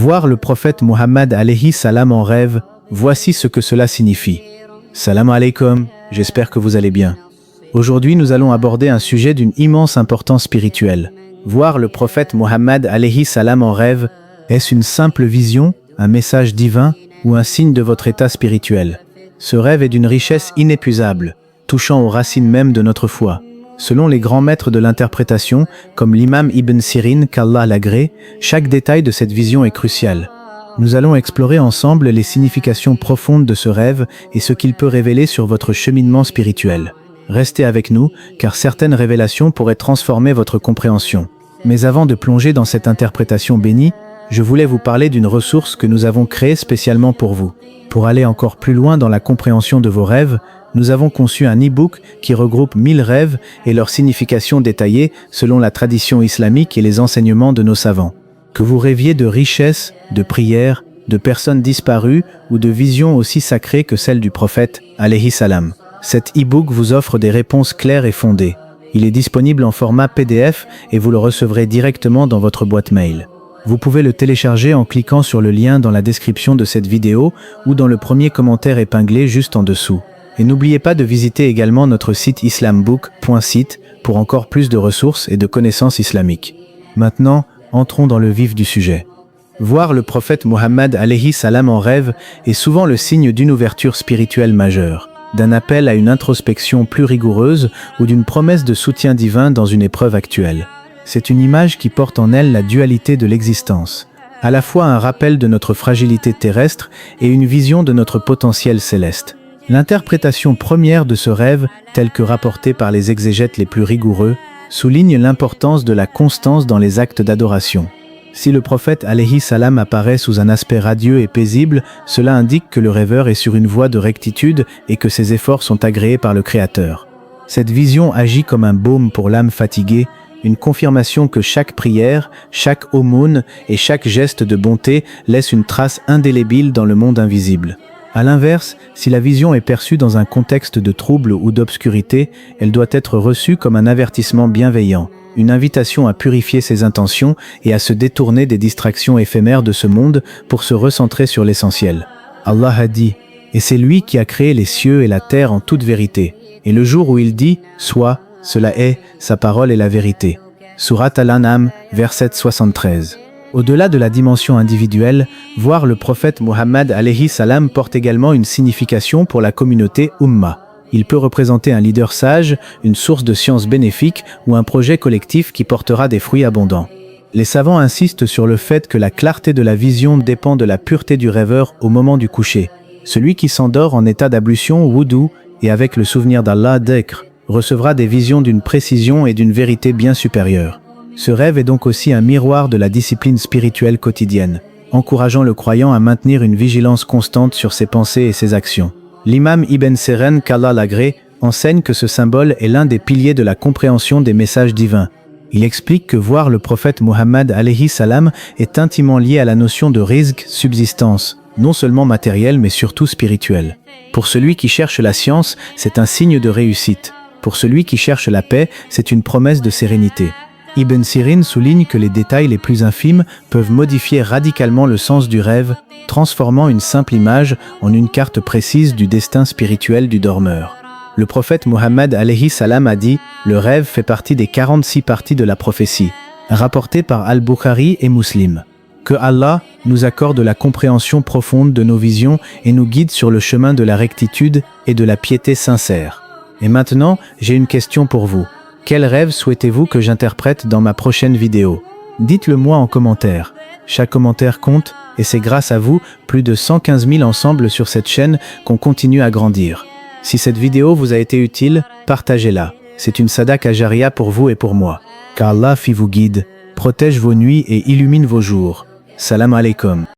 Voir le prophète Muhammad alayhi salam en rêve, voici ce que cela signifie. Salam alaikum, j'espère que vous allez bien. Aujourd'hui, nous allons aborder un sujet d'une immense importance spirituelle. Voir le prophète Muhammad alayhi salam en rêve, est-ce une simple vision, un message divin ou un signe de votre état spirituel? Ce rêve est d'une richesse inépuisable, touchant aux racines mêmes de notre foi. Selon les grands maîtres de l'interprétation, comme l'imam Ibn Sirin, qu'Allah l'agrée, chaque détail de cette vision est crucial. Nous allons explorer ensemble les significations profondes de ce rêve et ce qu'il peut révéler sur votre cheminement spirituel. Restez avec nous, car certaines révélations pourraient transformer votre compréhension. Mais avant de plonger dans cette interprétation bénie, je voulais vous parler d'une ressource que nous avons créée spécialement pour vous. Pour aller encore plus loin dans la compréhension de vos rêves, nous avons conçu un e-book qui regroupe 1000 rêves et leurs significations détaillées selon la tradition islamique et les enseignements de nos savants. Que vous rêviez de richesses, de prières, de personnes disparues ou de visions aussi sacrées que celles du prophète, alayhi salam. Cet e-book vous offre des réponses claires et fondées. Il est disponible en format PDF et vous le recevrez directement dans votre boîte mail. Vous pouvez le télécharger en cliquant sur le lien dans la description de cette vidéo ou dans le premier commentaire épinglé juste en dessous. Et n'oubliez pas de visiter également notre site islambook.site pour encore plus de ressources et de connaissances islamiques. Maintenant, entrons dans le vif du sujet. Voir le prophète Muhammad alayhi salam en rêve est souvent le signe d'une ouverture spirituelle majeure, d'un appel à une introspection plus rigoureuse ou d'une promesse de soutien divin dans une épreuve actuelle. C'est une image qui porte en elle la dualité de l'existence, à la fois un rappel de notre fragilité terrestre et une vision de notre potentiel céleste. L'interprétation première de ce rêve, telle que rapportée par les exégètes les plus rigoureux, souligne l'importance de la constance dans les actes d'adoration. Si le prophète alayhi salam apparaît sous un aspect radieux et paisible, cela indique que le rêveur est sur une voie de rectitude et que ses efforts sont agréés par le Créateur. Cette vision agit comme un baume pour l'âme fatiguée, une confirmation que chaque prière, chaque aumône et chaque geste de bonté laisse une trace indélébile dans le monde invisible. A l'inverse, si la vision est perçue dans un contexte de trouble ou d'obscurité, elle doit être reçue comme un avertissement bienveillant, une invitation à purifier ses intentions et à se détourner des distractions éphémères de ce monde pour se recentrer sur l'essentiel. Allah a dit, et c'est lui qui a créé les cieux et la terre en toute vérité. Et le jour où il dit, soit, cela est, sa parole est la vérité. Surat Al-An'am, verset 73. Au-delà de la dimension individuelle, voir le prophète Muhammad alayhi salam porte également une signification pour la communauté Ummah. Il peut représenter un leader sage, une source de science bénéfique ou un projet collectif qui portera des fruits abondants. Les savants insistent sur le fait que la clarté de la vision dépend de la pureté du rêveur au moment du coucher. Celui qui s'endort en état d'ablution wudu et avec le souvenir d'Allah dhikr recevra des visions d'une précision et d'une vérité bien supérieure. Ce rêve est donc aussi un miroir de la discipline spirituelle quotidienne, encourageant le croyant à maintenir une vigilance constante sur ses pensées et ses actions. L'imam Ibn Sirin, qu'Allah l'agrée, enseigne que ce symbole est l'un des piliers de la compréhension des messages divins. Il explique que voir le prophète Muhammad alayhi salam est intimement lié à la notion de rizq, subsistance, non seulement matérielle mais surtout spirituelle. Pour celui qui cherche la science, c'est un signe de réussite. Pour celui qui cherche la paix, c'est une promesse de sérénité. Ibn Sirin souligne que les détails les plus infimes peuvent modifier radicalement le sens du rêve, transformant une simple image en une carte précise du destin spirituel du dormeur. Le prophète Muhammad alayhi salam a dit « Le rêve fait partie des 46 parties de la prophétie », rapporté par Al-Bukhari et Muslim. Que Allah nous accorde la compréhension profonde de nos visions et nous guide sur le chemin de la rectitude et de la piété sincère. Et maintenant, j'ai une question pour vous. Quel rêve souhaitez-vous que j'interprète dans ma prochaine vidéo? Dites-le moi en commentaire. Chaque commentaire compte et c'est grâce à vous, plus de 115 000 ensemble sur cette chaîne, qu'on continue à grandir. Si cette vidéo vous a été utile, partagez-la. C'est une sadaqa jaria pour vous et pour moi. Qu'Allah vous guide, protège vos nuits et illumine vos jours. Salam alaikum.